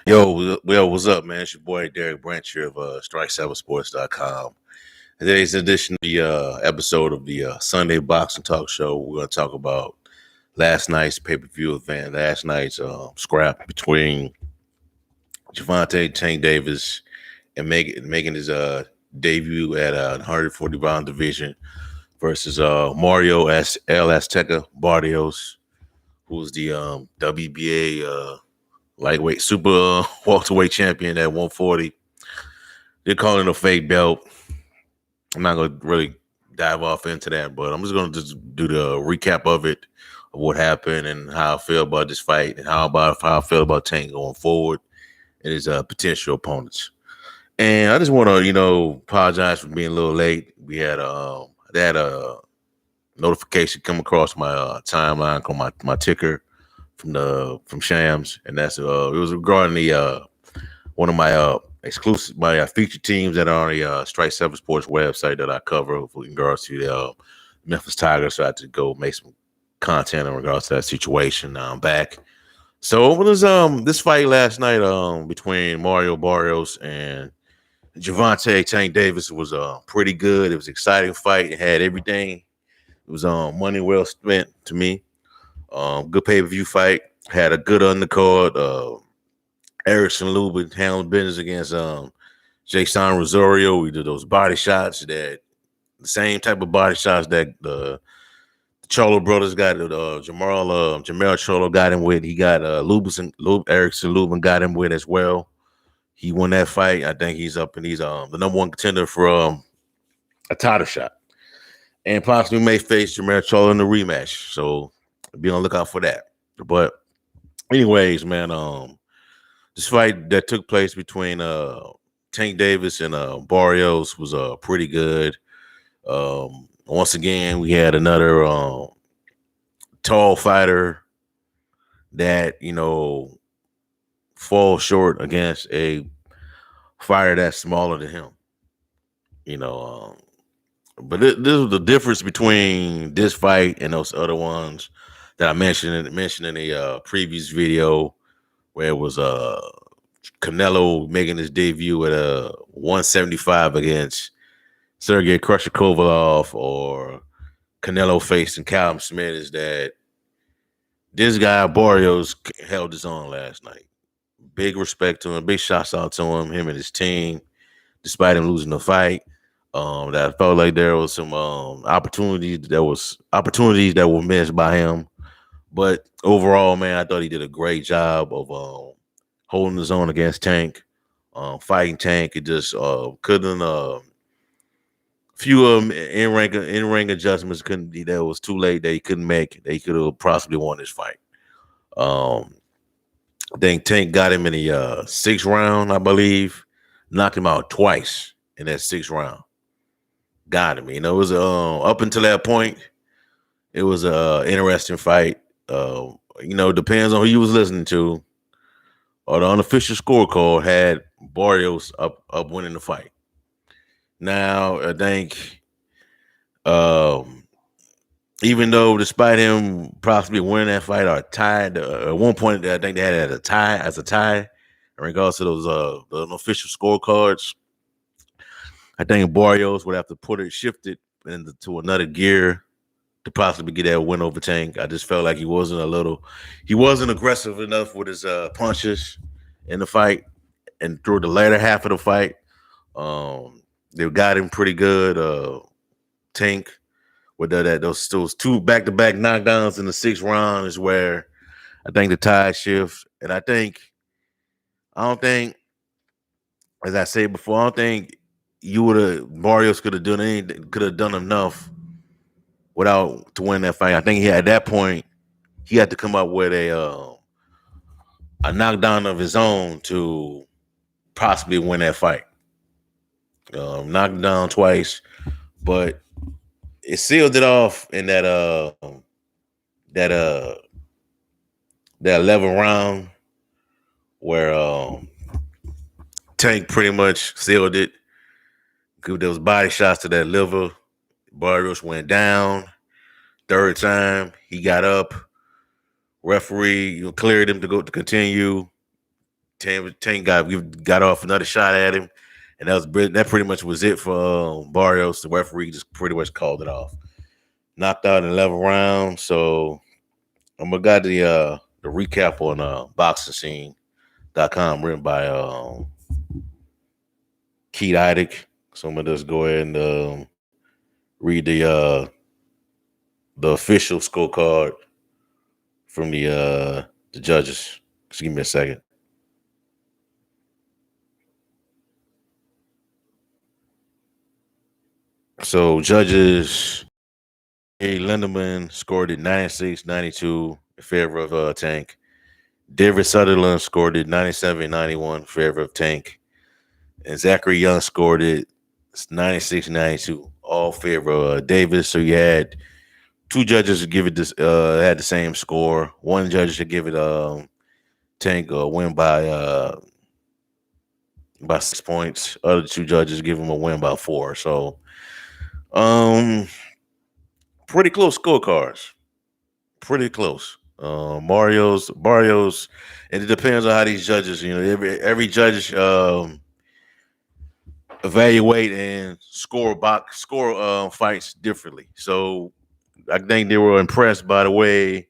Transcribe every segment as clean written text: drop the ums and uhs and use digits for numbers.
What's up, man? It's your boy Derek Branch here of Strike7Sports.com. Today's edition of the episode of the Sunday Boxing Talk Show. We're going to talk about last night's pay-per-view event, last night's scrap between Gervonta Tank Davis and making his debut at 140-pound division versus Mario El Azteca Barrios, who's the WBA lightweight super welterweight champion at 140. They're calling it a fake belt. I'm not going to really dive off into that, but I'm just going to do the recap of it, of what happened and how I feel about this fight and how I feel about Tank going forward and his potential opponents. And I just want to, apologize for being a little late. We had a notification come across my timeline on my ticker from Shams, and that's it was regarding the one of my featured teams that are on the Strike 7 Sports website that I cover with regards to the Memphis Tigers. So I had to go make some content in regards to that situation. Now I'm back. So it was this fight last night between Mario Barrios and Gervonta Tank Davis was pretty good. It was an exciting fight. It had everything. It was money well spent to me. Good pay-per-view fight. Had a good undercard. Erickson Lubin handled business against Jason Rosario. We did those body shots, the same type of body shots that the Cholo brothers got. Jamel Cholo got him with. He got Erickson Lubin got him with as well. He won that fight. I think he's up and he's the number one contender for a title shot, and possibly may face Jamel Cholo in the rematch. So be on the lookout for that. But anyways, man, this fight that took place between Tank Davis and Barrios was pretty good. Once again, we had another tall fighter that, falls short against a fighter that's smaller than him. But this is the difference between this fight and those other ones that I mentioned in the previous video, where it was Canelo making his debut at 175 against Sergey Kreshkovov, or Canelo facing Callum Smith, is that this guy Barrios held his own last night. Big respect to him, big shouts out to him and his team, despite him losing the fight. That I felt like there was some opportunities that were missed by him. But overall, man, I thought he did a great job of holding his own against Tank, fighting Tank. It just couldn't. Few in-ring adjustments that was too late that he couldn't make. They could have possibly won this fight. I think Tank got him in the sixth round, I believe. Knocked him out twice in that sixth round. Got him. It was up until that point, it was an interesting fight. Depends on who you was listening to. Or the unofficial scorecard had Barrios up winning the fight. Now, I think even though despite him possibly winning that fight or tied, at one point I think they had it as a tie in regards to those the unofficial scorecards. I think Barrios would have to shift it into another gear to possibly get that win over Tank. I just felt like he wasn't aggressive enough with his punches in the fight, and through the later half of the fight, they got him pretty good. Tank with those two back-to-back knockdowns in the sixth round is where I think the tide shifts, and I don't think, as I said before, I don't think Barrios could have done enough to win that fight. I think at that point he had to come up with a knockdown of his own to possibly win that fight. Knocked him down twice, but it sealed it off in that 11th round where Tank pretty much sealed it. Give those body shots to that liver. Barrios went down. Third time, he got up. Referee cleared him to continue. Tank got off another shot at him, and that pretty much was it for Barrios. The referee just pretty much called it off. Knocked out in 11 rounds. So I'm gonna got the recap on boxing.com written by Keith Idich. So I'm gonna just go ahead and read the official scorecard from the judges. Just give me a second. So judges A. Lindemann scored at 96-92 in favor of Tank. David Sutherland scored at 97-91 in favor of Tank. And Zachary Young scored it 96-92, all favor of Davis. So you had two judges to give it this had the same score. One judge to give it Tank a win by 6 points. Other two judges give him a win by 4. So pretty close scorecards. Pretty close. Barrios, and it depends on how these judges, every judge evaluate and score fights differently. So I think they were impressed by the way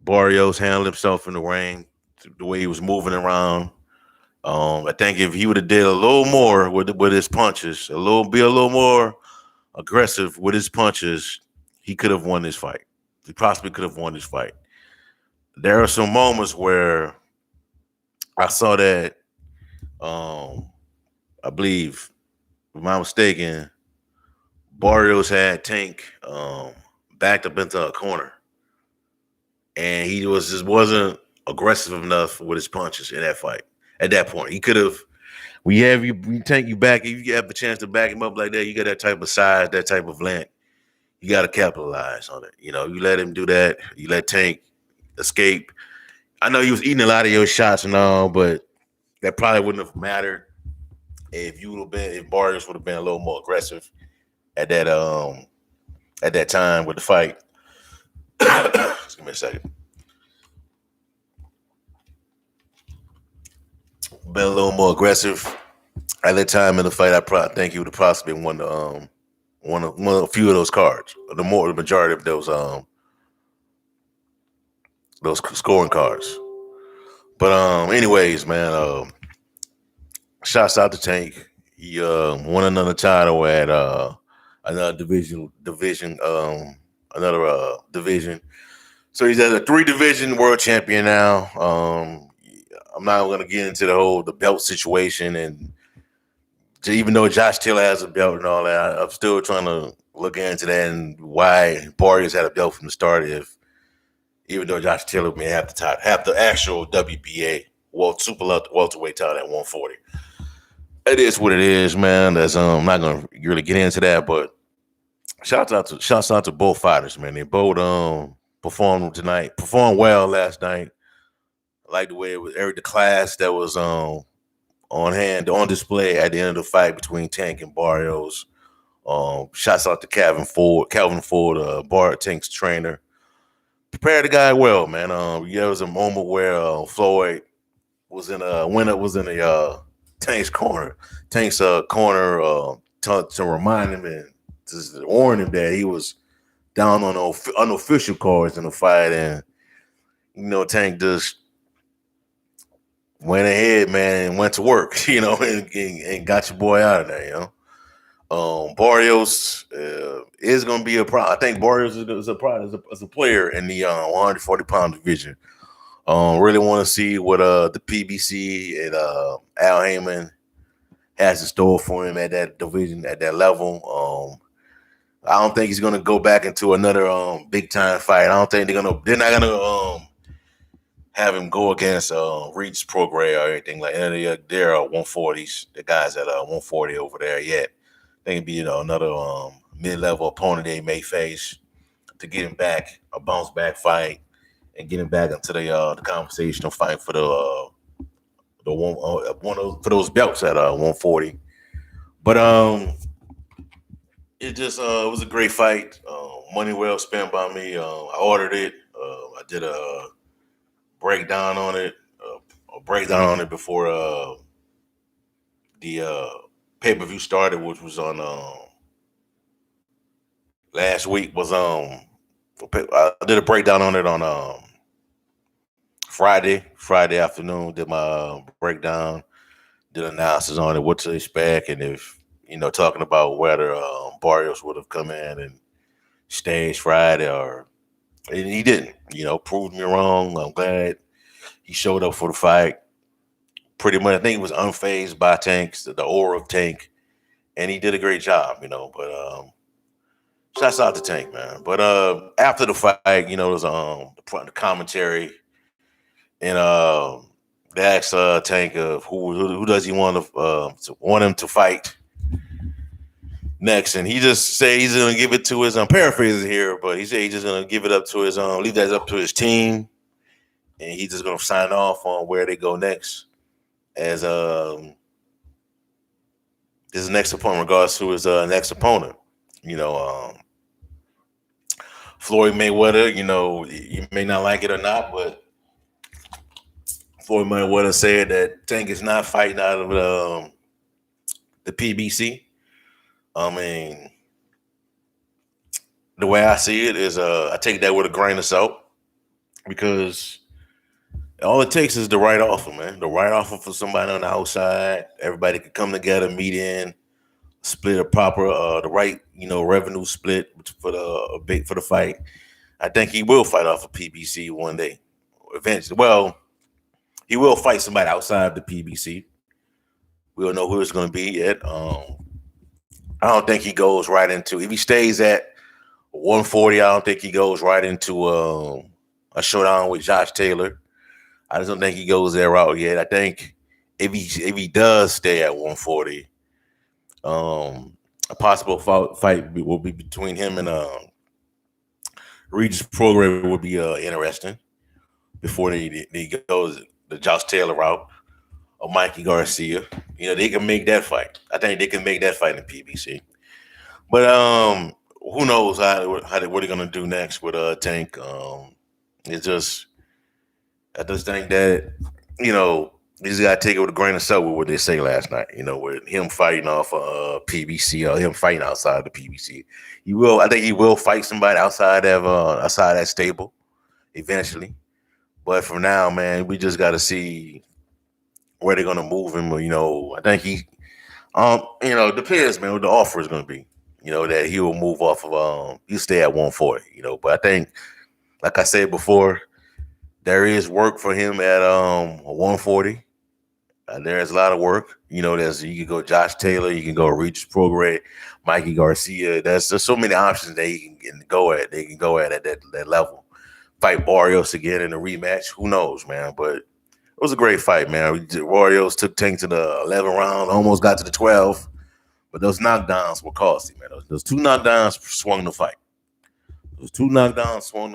Barrios handled himself in the ring, the way he was moving around. I think if he would have did a little more with his punches, be a little more aggressive with his punches, he could have won this fight. He possibly could have won this fight. There are some moments where I saw that, I believe, if I'm not mistaken, Barrios had Tank backed up into a corner, and he wasn't aggressive enough with his punches in that fight. At that point, he could have. We Tank you back. If you have the chance to back him up like that, you got that type of size, that type of length. You got to capitalize on it. You let him do that. You let Tank escape. I know he was eating a lot of your shots and all, but that probably wouldn't have mattered if Barrios would have been a little more aggressive at that time with the fight. Just give me a second. Been a little more aggressive at that time in the fight. I think he would have possibly won a few of those cards. The majority of those scoring cards. But anyways, man, shouts out to Tank. He won another title at another division, another division. So he's at a 3-division world champion now. I'm not going to get into the belt situation, and even though Josh Taylor has a belt and all that, I'm still trying to look into that and why Barrios had a belt from the start. Even though Josh Taylor may have the actual WBA super welterweight title at 140. It is what it is, man. I'm not gonna really get into that, but shouts out to both fighters, man. They both performed well last night. I like the way it was the class that was on display at the end of the fight between Tank and Barrios. Shouts out to Calvin Ford, Tank's trainer. Prepared the guy well, man. There was a moment where Floyd was in a Tank's corner. Tank's corner to remind him and to warn him that he was down on unofficial cards in the fight, and Tank just went ahead, man, and went to work, and got your boy out of there, Barrios is going to be a problem. I think Barrios is a player in the 140-pound division. Really want to see what the PBC and Al Heyman has in store for him at that division, at that level. I don't think he's going to go back into another big time fight. I don't think they're not going to have him go against Reed's program or anything like that. They're 140s. The guys at 140 over there yet. I think it'd be another mid-level opponent they may face to get him back, a bounce back fight, and get him back into the conversational fight for for those belts at 140. But it just it was a great fight. Money well spent by me. I ordered it. I did a breakdown on it, a breakdown on it before the pay-per-view started, which was on last week. Was I did a breakdown on it on Friday afternoon. Did my breakdown, did analysis on it, what to expect, and if talking about whether Barrios would have come in and staged Friday, and he didn't. Proved me wrong. I'm glad he showed up for the fight. Pretty much, I think he was unfazed by Tank, the aura of Tank, and he did a great job. But shouts out to Tank, man. But after the fight, there was the commentary, and they asked Tank of who does he want him to fight next, and he just said he's gonna give it to his. I'm paraphrasing here, but he said he's just gonna give it up to his leave that up to his team, and he's just gonna sign off on where they go next as his next opponent, regards to his next opponent. Floyd Mayweather. You may not like it or not, but Floyd Mayweather said that Tank is not fighting out of the PBC. I mean, the way I see it is, I take that with a grain of salt, because all it takes is the right offer, man. The right offer for somebody on the outside. Everybody could come together, meet in, split a proper, the right, revenue split for the fight. I think he will fight off of PBC one day, eventually. Well, he will fight somebody outside the PBC. We don't know who it's going to be yet. I don't think he goes right into, if he stays at 140, I don't think he goes right into a showdown with Josh Taylor. I just don't think he goes that route yet. I think if he does stay at 140, a possible fight will be between him and Regis Prograis would be interesting before he goes the Josh Taylor route or Mikey Garcia. They can make that fight. I think they can make that fight in PBC. But who knows what they're gonna do next with Tank? I just think that you just gotta take it with a grain of salt with what they say last night. With him fighting off PBC or him fighting outside the PBC, I think he will fight somebody outside that stable eventually. But for now, man, we just got to see where they're gonna move him. I think he, depends, man, what the offer is gonna be. That he will move off of he'll stay at 140. But I think, like I said before, there is work for him at 140. There's a lot of work. You can go Josh Taylor, you can go Regis Prograis, Mikey Garcia. There's so many options that he can go at. They can go at that level. Fight Barrios again in a rematch. Who knows, man? But it was a great fight, man. Barrios took Tank to the 11th round, almost got to the 12th, but those knockdowns were costly, man. Those two knockdowns swung the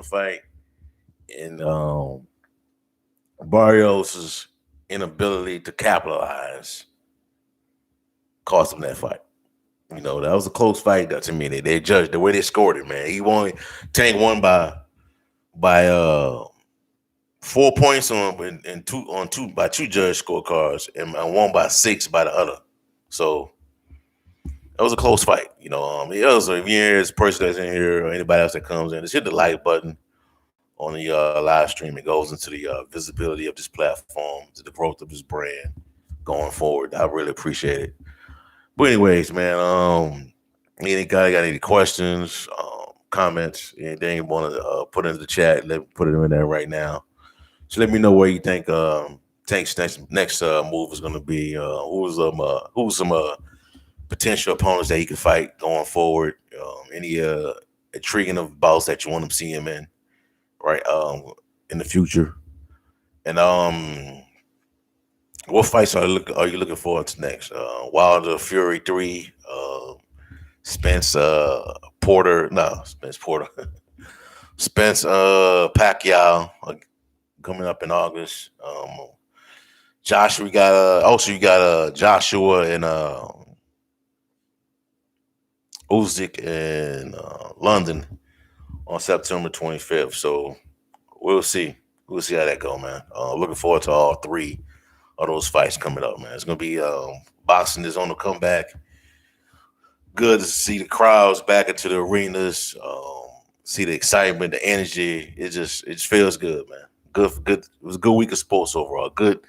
fight. And Barrios' inability to capitalize cost him that fight. That was a close fight to me. They judged the way they scored it, man. Tank won by 4 points by two judge scorecards, and won by 6 by the other. So it was a close fight. If you're a person that's in here or anybody else that comes in, just hit the like button on the live stream. It goes into the visibility of this platform, to the growth of this brand going forward. I really appreciate it. But anyways, man, anybody got any questions, comments, anything you want to put into the chat, put it in there right now. So let me know where you think Tank's next move is going to be. Who's some potential opponents that he could fight going forward? Any intriguing of bouts that you want to see him in, right? In the future, and what fights are you looking forward to next? Wilder Fury 3, Spence Porter, Spence Pacquiao coming up in August. You got Joshua and Usyk in London on September 25th. So we'll see. We'll see how that go, man. Looking forward to all three of those fights coming up, man. It's gonna be boxing is on the comeback. Good to see the crowds back into the arenas. See the excitement, the energy. It just feels good, man. Good. It was a good week of sports overall. Good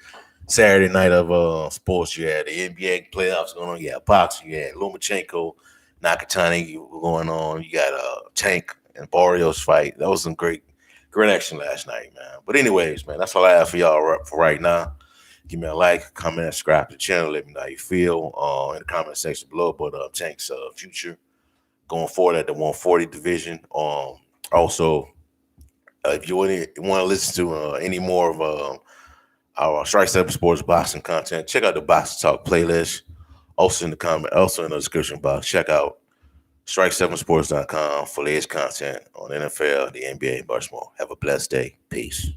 Saturday night of sports. You had the NBA playoffs going on. You had boxing. You had Lomachenko, Nakatani going on. You got Tank and Barrios fight. That was some great action last night, man. But anyways, man, that's all I have for y'all for right now. Give me a like, comment, subscribe to the channel. Let me know how you feel in the comment section below. But Tank's future going forward at the 140 division. Also, if you want to listen to any more of our Strike Seven Sports boxing content, check out the Boxing Talk playlist. Also in the also in the description box, check out strike7sports.com for latest content on NFL, the NBA, and much more. Have a blessed day. Peace.